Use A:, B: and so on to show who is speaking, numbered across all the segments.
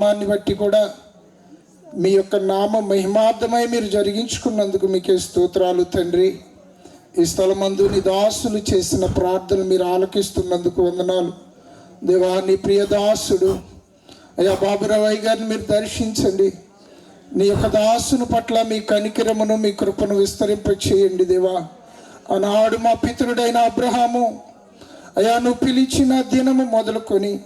A: నామాన్ని బట్టి కూడా మీ యొక్క నామ మహిమార్థమై మీరు జరిగించుకున్నందుకు మీకే స్తోత్రాలు తండ్రి. ఈ స్థలమందు నీ దాసులు చేసిన ప్రార్థనలు మీరు ఆలకిస్తున్నందుకు వందనాలు దేవా. నీ ప్రియ దాసుడు అయ్యా బాబురావయ్య గారిని మీరు దర్శించండి. నీ యొక్క దాసుని పట్ల మీ కనికరమును మీ కృపను విస్తరింప చేయండి దేవా. ఆనాడు మా పితరుడైన అబ్రహాము అయా నువ్వు పిలిచిన దినము మొదలుకొని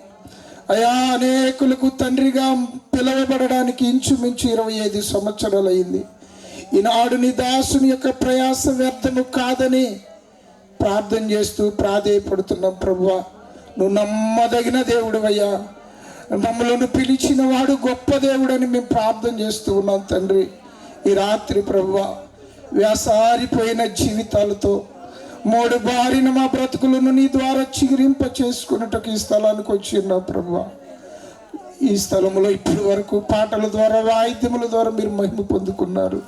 A: అయా అనేకులకు తండ్రిగా పిలువబడడానికి ఇంచుమించు 25 సంవత్సరాలు అయింది. ఈనాడు నీ దాసుని యొక్క ప్రయాస వ్యర్థము కాదని ప్రార్థన చేస్తూ ప్రాధేయపడుతున్నాం ప్రభువా. నువ్వు నమ్మదగిన దేవుడివయ్యా. మమ్మల్ని పిలిచిన వాడు గొప్ప దేవుడని మేము ప్రార్థన చేస్తూ ఉన్నాం తండ్రి. ఈ రాత్రి ప్రభువా వ్యాసారిపోయిన జీవితాలతో మూడు బారిన మా బ్రతుకులను నీ ద్వారా చిగురింప చేసుకున్నట్టుకు ఈ స్థలానికి వచ్చి ఉన్నావు ప్రభువా. ఈ స్థలంలో ఇప్పటి వరకు పాటల ద్వారా వాయిద్యముల ద్వారా మీరు మహిమ పొందుకున్నారు.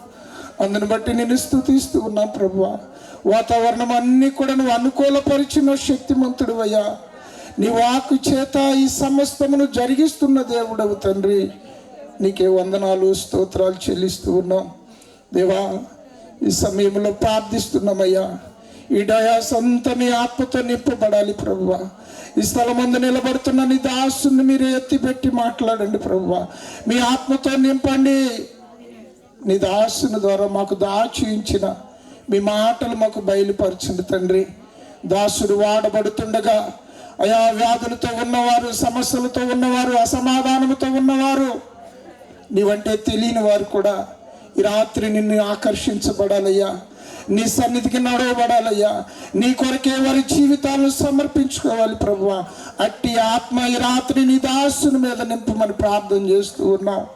A: అందుని బట్టి నేను స్తుతిస్తూ ఉన్నాం ప్రభువా. వాతావరణం అన్నీ కూడా నువ్వు అనుకూలపరిచిన శక్తిమంతుడు అయ్యా. నీ వాక్కు చేత ఈ సమస్తమును జరిగిస్తున్న దేవుడవు తండ్రి. నీకే వందనాలు స్తోత్రాలు చెల్లిస్తూ ఉన్నాం దేవా. ఈ సమయంలో ప్రార్థిస్తున్నామయ్యా. ఈ డయాస్ అంతా మీ ఆత్మతో నింపబడాలి ప్రభువా. ఈ స్థలం ముందు నిలబడుతున్న నీ దాసుని మీరు ఎత్తిపెట్టి మాట్లాడండి ప్రభువా. మీ ఆత్మతో నింపండి. నీ దాసుని ద్వారా మాకు దాచించిన మీ మాటలు మాకు బయలుపరచండి తండ్రి. దాసుడు వాడబడుతుండగా అయా వ్యాధులతో ఉన్నవారు, సమస్యలతో ఉన్నవారు, అసమాధానంతో ఉన్నవారు, నీవంటే తెలియని వారు కూడా ఈ రాత్రి నిన్ను ఆకర్షించబడాలయ్యా. నీ సన్నిధికి నడవబడాలయ్యా. నీ కొరకే వారి జీవితాలను సమర్పించుకోవాలి ప్రభువా. అట్టి ఆత్మ ఈ రాత్రి నీ దాసుని మీద నింపమని ప్రార్థన చేస్తూ ఉన్నాం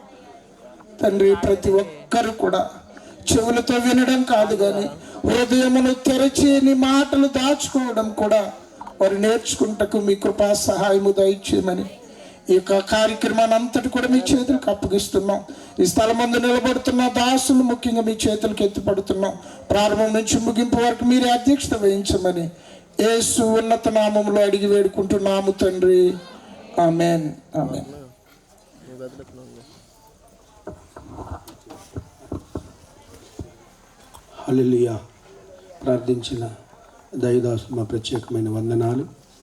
A: తండ్రి. ప్రతి ఒక్కరు కూడా చెవులతో వినడం కాదు కానీ హృదయమును తెరచి నీ మాటలు దాచుకోవడం కూడా వారు నేర్చుకుంటకు మీ కృపా సహాయము దయచేయమని ఈ యొక్క కార్యక్రమాన్ని అంతటి కూడా మీ చేతులకు అప్పగిస్తున్నాం. ఈ స్థలం ముందు నిలబడుతున్న దాసులు ముఖ్యంగా మీ చేతులకు ఎత్తిపడుతున్నాం. ప్రారంభం నుంచి ముగింపు వరకు మీరే అధ్యక్షత వహించమని యేసు ఉన్నత నామములో అడిగి వేడుకుంటున్నాము తండ్రి. ఆమేన్ ఆమేన్.
B: హల్లెలూయా. ప్రార్థించిన దైవదాసు మా ప్రత్యేకమైన వందనాలు.